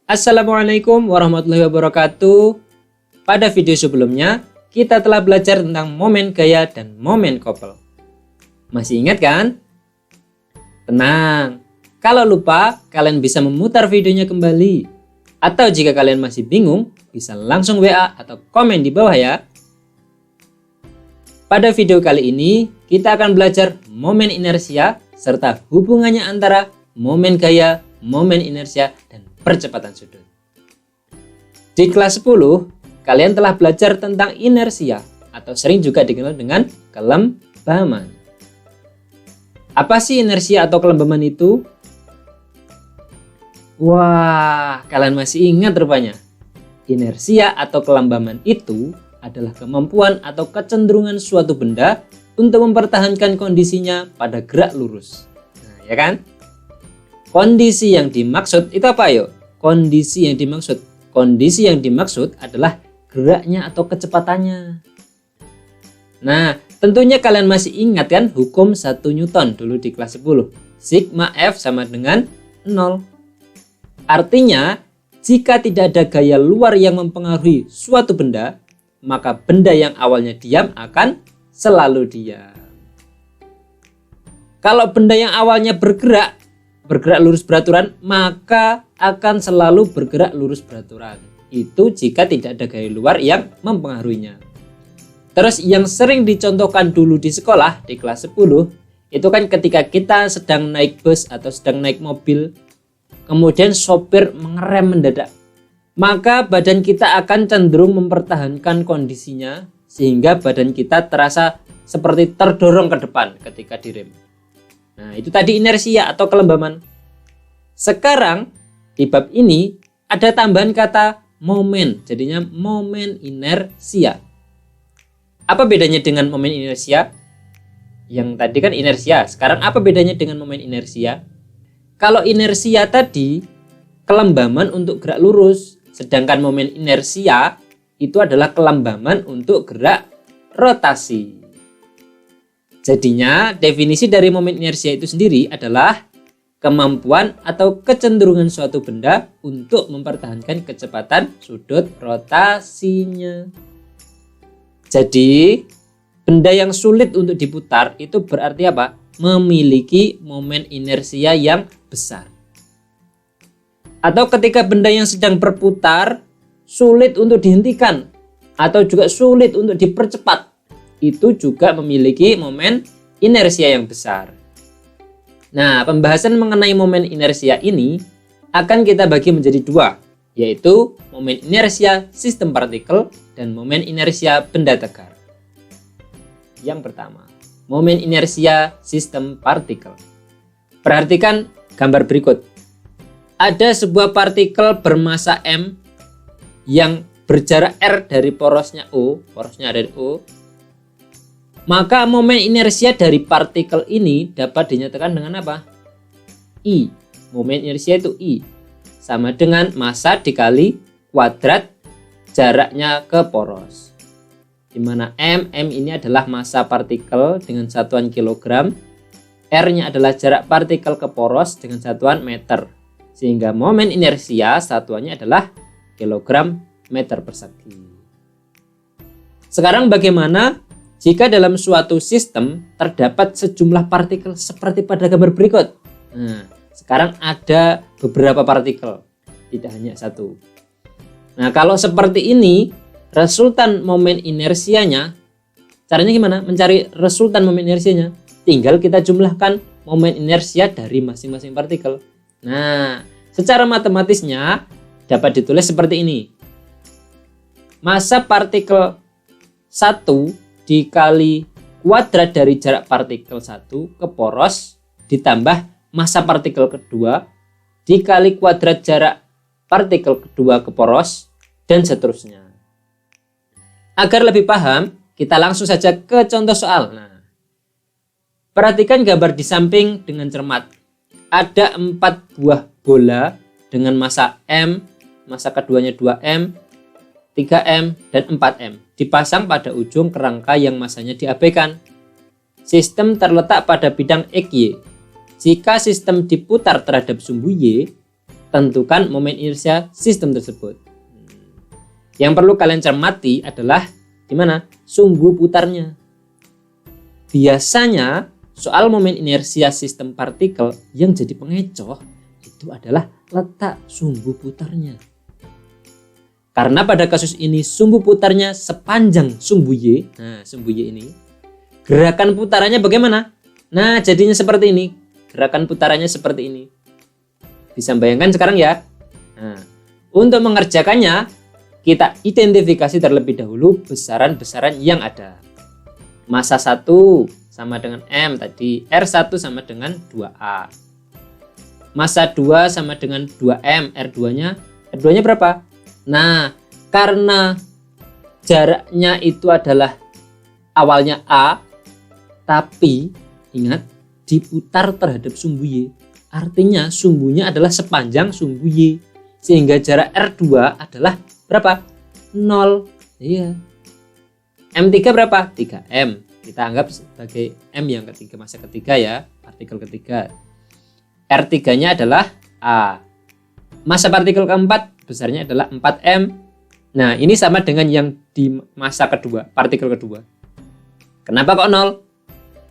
Assalamualaikum warahmatullahi wabarakatuh. Pada video sebelumnya, kita telah belajar tentang momen gaya dan momen couple. Masih ingat kan? Tenang, kalau lupa, kalian bisa memutar videonya kembali. Atau jika kalian masih bingung, bisa langsung WA atau komen di bawah ya. Pada video kali ini, kita akan belajar momen inersia serta hubungannya antara momen gaya, momen inersia, dan percepatan sudut. Di kelas 10, kalian telah belajar tentang inersia atau sering juga dikenal dengan kelembaman. Apa sih inersia atau kelembaman itu? Wah, kalian masih ingat rupanya. Inersia atau kelembaman itu adalah kemampuan atau kecenderungan suatu benda untuk mempertahankan kondisinya pada gerak lurus. Nah, ya kan? Kondisi yang dimaksud itu apa yuk? Kondisi yang dimaksud adalah geraknya atau kecepatannya. Nah, tentunya kalian masih ingat kan hukum 1 Newton dulu di kelas 10. Sigma F sama dengan 0. Artinya, jika tidak ada gaya luar yang mempengaruhi suatu benda, maka benda yang awalnya diam akan selalu diam. Kalau benda yang awalnya bergerak lurus beraturan, maka akan selalu bergerak lurus beraturan. Itu jika tidak ada gaya luar yang mempengaruhinya. Terus yang sering dicontohkan dulu di sekolah di kelas 10, itu kan ketika kita sedang naik bus atau sedang naik mobil, kemudian sopir mengerem mendadak, maka badan kita akan cenderung mempertahankan kondisinya sehingga badan kita terasa seperti terdorong ke depan ketika direm. Nah, itu tadi inersia atau kelembaman. Sekarang di bab ini ada tambahan kata momen, jadinya momen inersia. Apa bedanya dengan momen inersia? Yang tadi kan inersia, sekarang apa bedanya dengan momen inersia? Kalau inersia tadi kelembaman untuk gerak lurus, sedangkan momen inersia itu adalah kelembaman untuk gerak rotasi. Jadinya definisi dari momen inersia itu sendiri adalah kemampuan atau kecenderungan suatu benda untuk mempertahankan kecepatan sudut rotasinya. Jadi benda yang sulit untuk diputar itu berarti apa? Memiliki momen inersia yang besar. Atau ketika benda yang sedang berputar sulit untuk dihentikan atau juga sulit untuk dipercepat, itu juga memiliki momen inersia yang besar. Nah, pembahasan mengenai momen inersia ini akan kita bagi menjadi dua, yaitu momen inersia sistem partikel dan momen inersia benda tegar. Yang pertama, momen inersia sistem partikel. Perhatikan gambar berikut. Ada sebuah partikel bermasa M yang berjarak R dari porosnya O, porosnya ada di O. Maka momen inersia dari partikel ini dapat dinyatakan dengan apa? I. Momen inersia itu I. Sama dengan massa dikali kuadrat jaraknya ke poros. Dimana M ini adalah massa partikel dengan satuan kilogram. R-nya adalah jarak partikel ke poros dengan satuan meter. Sehingga momen inersia satuannya adalah kilogram meter persegi. Sekarang bagaimana jika dalam suatu sistem terdapat sejumlah partikel seperti pada gambar berikut? Nah, sekarang ada beberapa partikel, tidak hanya satu. Nah, kalau seperti ini, resultan momen inersianya, caranya gimana? Mencari resultan momen inersianya. Tinggal kita jumlahkan momen inersia dari masing-masing partikel. Nah, secara matematisnya dapat ditulis seperti ini. Massa partikel 1 dikali kuadrat dari jarak partikel 1 ke poros ditambah massa partikel kedua dikali kuadrat jarak partikel kedua ke poros dan seterusnya. Agar lebih paham, kita langsung saja ke contoh soal. Nah, perhatikan gambar di samping dengan cermat. Ada 4 buah bola dengan massa M, massa keduanya 2M, 3M, dan 4M dipasang pada ujung kerangka yang massanya diabaikan. Sistem terletak pada bidang XY. Jika sistem diputar terhadap sumbu Y, tentukan momen inersia sistem tersebut. Yang perlu kalian cermati adalah gimana? Sumbu putarnya. Biasanya soal momen inersia sistem partikel yang jadi pengecoh itu adalah letak sumbu putarnya. Karena pada kasus ini sumbu putarnya sepanjang sumbu Y. Nah, sumbu Y ini gerakan putarannya bagaimana? Nah, jadinya seperti ini. Gerakan putarannya seperti ini. Bisa bayangkan sekarang ya. Nah, untuk mengerjakannya kita identifikasi terlebih dahulu besaran-besaran yang ada. Massa 1 sama dengan M tadi, R1 sama dengan 2A. Massa 2 sama dengan 2M, R2-nya berapa? Nah, karena jaraknya itu adalah awalnya A, tapi ingat diputar terhadap sumbu Y. Artinya sumbunya adalah sepanjang sumbu Y. Sehingga jarak R2 adalah berapa? 0. Iya. M3 berapa? 3M. Kita anggap sebagai M yang ketiga, massa ketiga ya, partikel ketiga. R3-nya adalah A. Massa partikel keempat besarnya adalah 4M. Nah, ini sama dengan yang di massa kedua, partikel kedua. Kenapa kok 0?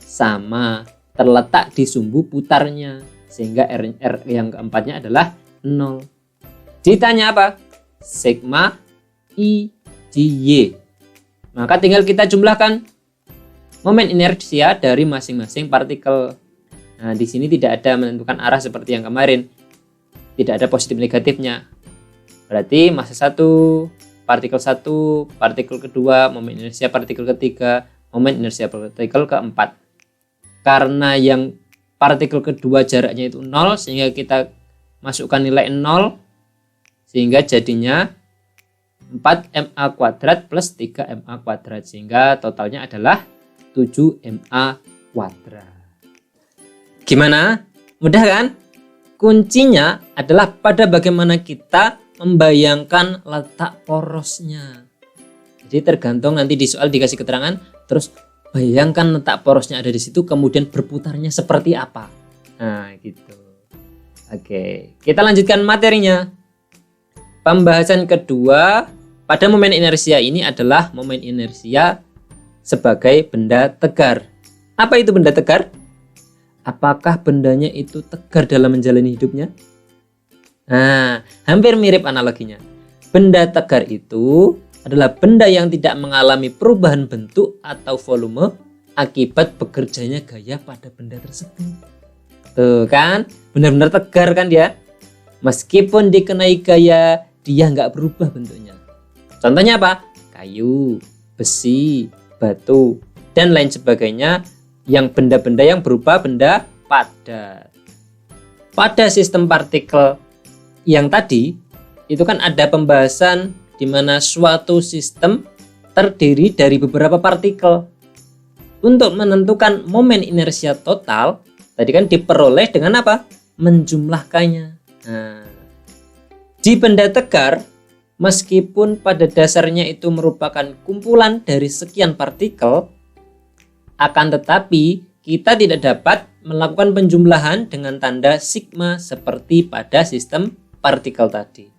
Sama, terletak di sumbu putarnya. Sehingga R yang keempatnya adalah 0. Ditanya apa? Sigma I Y. Maka tinggal kita jumlahkan momen inersia dari masing-masing partikel. Nah, di sini tidak ada menentukan arah seperti yang kemarin. Tidak ada positif negatifnya. Berarti massa 1, partikel kedua, momen inersia partikel ketiga, momen inersia partikel keempat. Karena yang partikel kedua jaraknya itu 0, sehingga kita masukkan nilai 0, sehingga jadinya 4MA kuadrat plus 3MA kuadrat, sehingga totalnya adalah 7MA kuadrat. Gimana? Mudah kan? Kuncinya adalah pada bagaimana kita membayangkan letak porosnya. Jadi tergantung nanti di soal dikasih keterangan, terus bayangkan letak porosnya ada di situ, kemudian berputarnya seperti apa. Nah, gitu. Oke, kita lanjutkan materinya. Pembahasan kedua pada momen inersia ini adalah momen inersia sebagai benda tegar. Apa itu benda tegar? Apakah bendanya itu tegar dalam menjalani hidupnya? Nah, hampir mirip analoginya. Benda tegar itu adalah benda yang tidak mengalami perubahan bentuk atau volume akibat bekerjanya gaya pada benda tersebut. Tuh kan, benar-benar tegar kan dia? Meskipun dikenai gaya, dia nggak berubah bentuknya. Contohnya apa? Kayu, besi, batu, dan lain sebagainya, yang benda-benda yang berupa benda padat. Pada sistem partikel yang tadi, itu kan ada pembahasan di mana suatu sistem terdiri dari beberapa partikel. Untuk menentukan momen inersia total, tadi kan diperoleh dengan apa? Menjumlahkannya. Nah, di benda tegar, meskipun pada dasarnya itu merupakan kumpulan dari sekian partikel, akan tetapi kita tidak dapat melakukan penjumlahan dengan tanda sigma seperti pada sistem partikel tadi.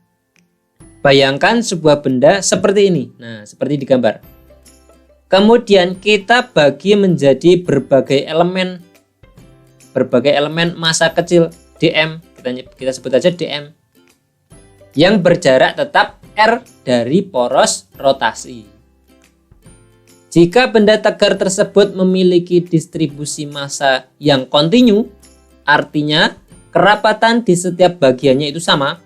Bayangkan sebuah benda seperti ini. Nah, seperti di gambar. Kemudian kita bagi menjadi berbagai elemen massa kecil dm, kita sebut aja dm, yang berjarak tetap r dari poros rotasi. Jika benda tegar tersebut memiliki distribusi massa yang kontinu, artinya kerapatan di setiap bagiannya itu sama,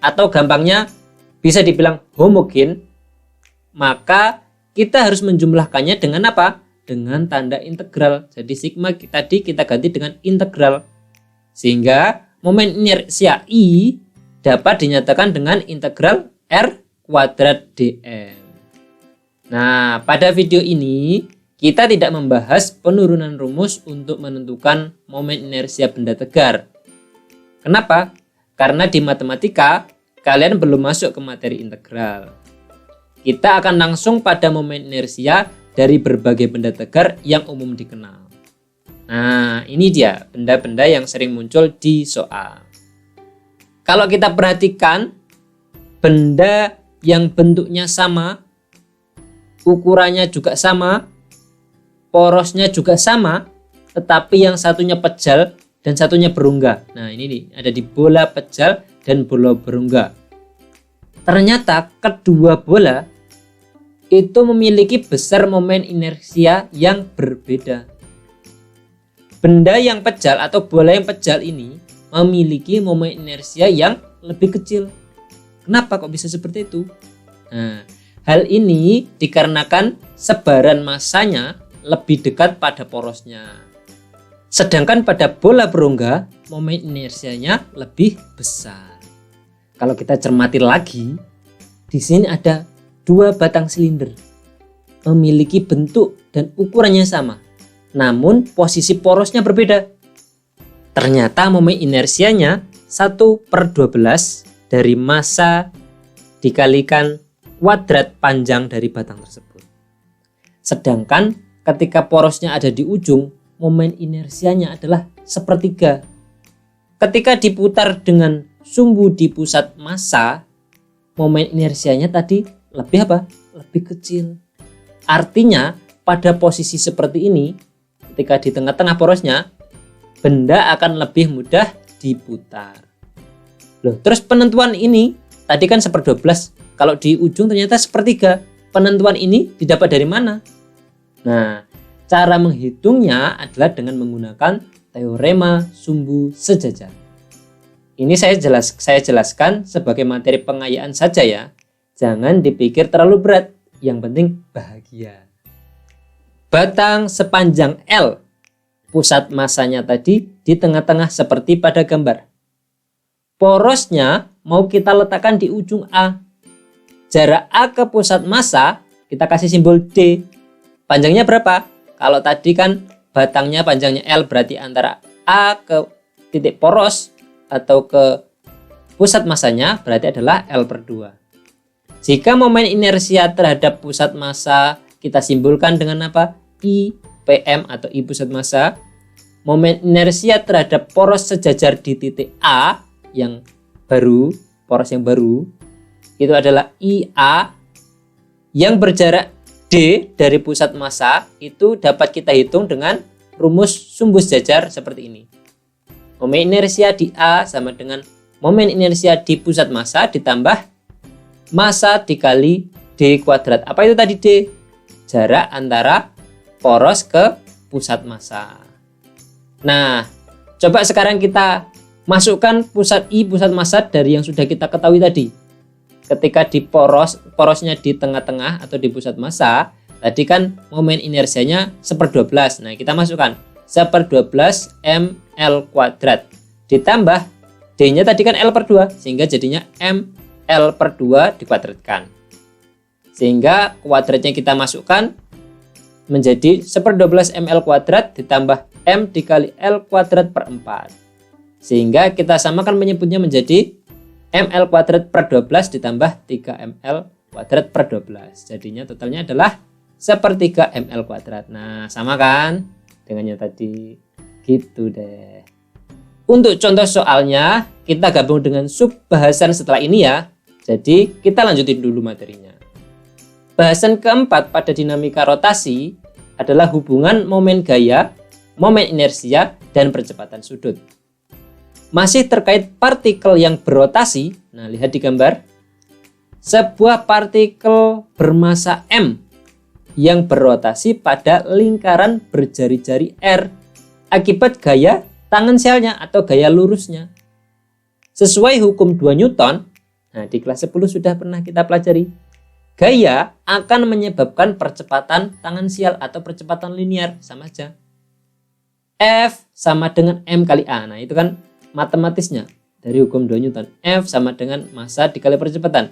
atau gampangnya bisa dibilang homogen, maka kita harus menjumlahkannya dengan apa? Dengan tanda integral. Jadi sigma tadi kita ganti dengan integral. Sehingga momen inersia I dapat dinyatakan dengan integral R kuadrat dm. Nah, pada video ini kita tidak membahas penurunan rumus untuk menentukan momen inersia benda tegar. Kenapa? Karena di matematika kalian belum masuk ke materi integral. Kita akan langsung pada momen inersia dari berbagai benda tegar yang umum dikenal. Nah, ini dia benda-benda yang sering muncul di soal. Kalau kita perhatikan, benda yang bentuknya sama, ukurannya juga sama, porosnya juga sama, tetapi yang satunya pejal dan satunya berungga. Nah, ini nih, ada di bola pejal dan bola berungga. Ternyata kedua bola itu memiliki besar momen inersia yang berbeda. Benda yang pejal atau bola yang pejal ini memiliki momen inersia yang lebih kecil. Kenapa kok bisa seperti itu? Nah, hal ini dikarenakan sebaran massanya lebih dekat pada porosnya. Sedangkan pada bola berongga, momen inersianya lebih besar. Kalau kita cermati lagi, di sini ada dua batang silinder memiliki bentuk dan ukurannya sama, namun posisi porosnya berbeda. Ternyata momen inersianya 1/12 dari massa dikalikan kuadrat panjang dari batang tersebut. Sedangkan ketika porosnya ada di ujung, momen inersianya adalah 1/3. Ketika diputar dengan sumbu di pusat massa, momen inersianya tadi lebih apa? Lebih kecil. Artinya pada posisi seperti ini, ketika di tengah-tengah porosnya, benda akan lebih mudah diputar. Loh, terus penentuan ini tadi kan 1/12, kalau di ujung ternyata 1/3. Penentuan ini didapat dari mana? Nah, cara menghitungnya adalah dengan menggunakan teorema sumbu sejajar. Ini saya jelaskan sebagai materi pengayaan saja ya. Jangan dipikir terlalu berat, yang penting bahagia. Batang sepanjang L, pusat massanya tadi di tengah-tengah seperti pada gambar. Porosnya mau kita letakkan di ujung A. Jarak A ke pusat massa kita kasih simbol D. Panjangnya berapa? Kalau tadi kan batangnya panjangnya L, berarti antara A ke titik poros atau ke pusat massanya berarti adalah L/2. Jika momen inersia terhadap pusat massa kita simbolkan dengan apa? I PM atau I pusat massa. Momen inersia terhadap poros sejajar di titik A yang baru, poros yang baru, itu adalah IA yang berjarak D dari pusat massa. Itu dapat kita hitung dengan rumus sumbu sejajar seperti ini. Momen inersia di A sama dengan momen inersia di pusat massa ditambah massa dikali D kuadrat. Apa itu tadi D? Jarak antara poros ke pusat massa. Nah, coba sekarang kita masukkan pusat I, pusat massa dari yang sudah kita ketahui tadi. Ketika di porosnya di tengah-tengah atau di pusat massa, tadi kan momen inersianya 1/12. Nah, kita masukkan 1/12 ml kuadrat ditambah D-nya tadi kan L/2, sehingga jadinya ml/2 dikuadratkan. Sehingga kuadratnya kita masukkan menjadi 1/12 ml kuadrat ditambah M dikali L kuadrat per 4. Sehingga kita samakan menyebutnya menjadi ml kuadrat per 12 ditambah 3 ml kuadrat per 12. Jadinya totalnya adalah 1/3 ml kuadrat. Nah, sama kan dengannya tadi. Gitu deh. Untuk contoh soalnya, kita gabung dengan sub bahasan setelah ini ya. Jadi, kita lanjutin dulu materinya. Bahasan keempat pada dinamika rotasi adalah hubungan momen gaya, momen inersia, dan percepatan sudut. Masih terkait partikel yang berotasi, nah lihat di gambar. Sebuah partikel bermassa M yang berotasi pada lingkaran berjari-jari R akibat gaya tangen selnya atau gaya lurusnya. Sesuai hukum 2 Newton, nah di kelas 10 sudah pernah kita pelajari, gaya akan menyebabkan percepatan tangensial atau percepatan linear, sama aja. F sama dengan M kali A. Nah, itu kan matematisnya dari hukum 2 Newton. F sama dengan massa dikali percepatan.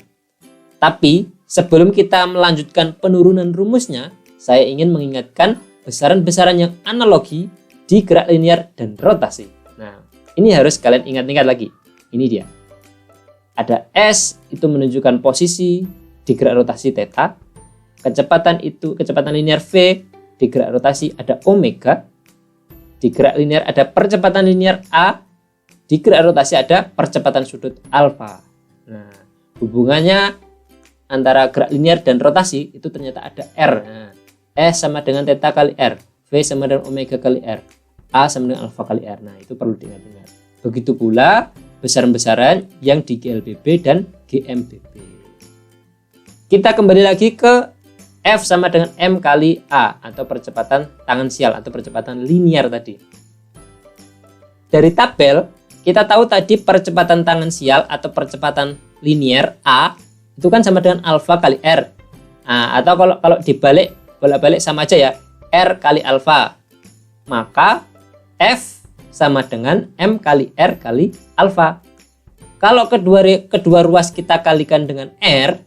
Tapi sebelum kita melanjutkan penurunan rumusnya, saya ingin mengingatkan besaran-besaran yang analogi di gerak linear dan rotasi. Nah, ini harus kalian ingat-ingat lagi. Ini dia. Ada S, itu menunjukkan posisi di gerak rotasi theta. Kecepatan linear V, di gerak rotasi ada omega. Di gerak linear ada percepatan linear A, di gerak rotasi ada percepatan sudut alfa. Nah, hubungannya antara gerak linear dan rotasi itu ternyata ada R. Nah, S sama dengan theta kali R, V sama dengan omega kali R, A sama dengan alfa kali R. Nah, itu perlu diingat-ingat. Begitu pula besaran-besaran yang di GLBB dan GMBB. Kita kembali lagi ke F sama dengan M kali A atau percepatan tangensial atau percepatan linear tadi. Dari tabel kita tahu tadi percepatan tangensial atau percepatan linear A itu kan sama dengan alfa kali R. Nah, atau kalau dibalik bolak-balik sama aja ya, R kali alfa. Maka F sama dengan M kali R kali alfa. Kalau kedua ruas kita kalikan dengan R,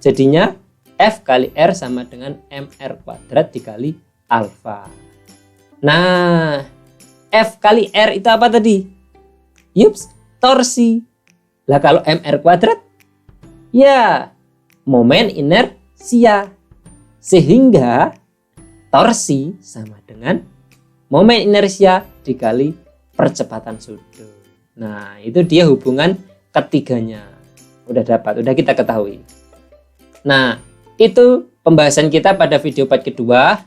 jadinya F kali R sama dengan MR kuadrat dikali alfa. Nah, F kali R itu apa tadi? Yups, torsi. Lah kalau MR kuadrat? Ya, momen inersia. Sehingga torsi sama dengan momen inersia dikali percepatan sudut. Nah, itu dia hubungan ketiganya. Udah dapat, udah kita ketahui. Nah, itu pembahasan kita pada video part kedua,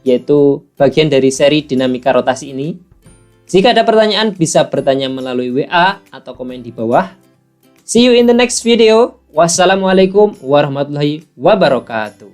yaitu bagian dari seri dinamika rotasi ini. Jika ada pertanyaan bisa bertanya melalui WA atau komen di bawah. See you in the next video. Wassalamualaikum warahmatullahi wabarakatuh.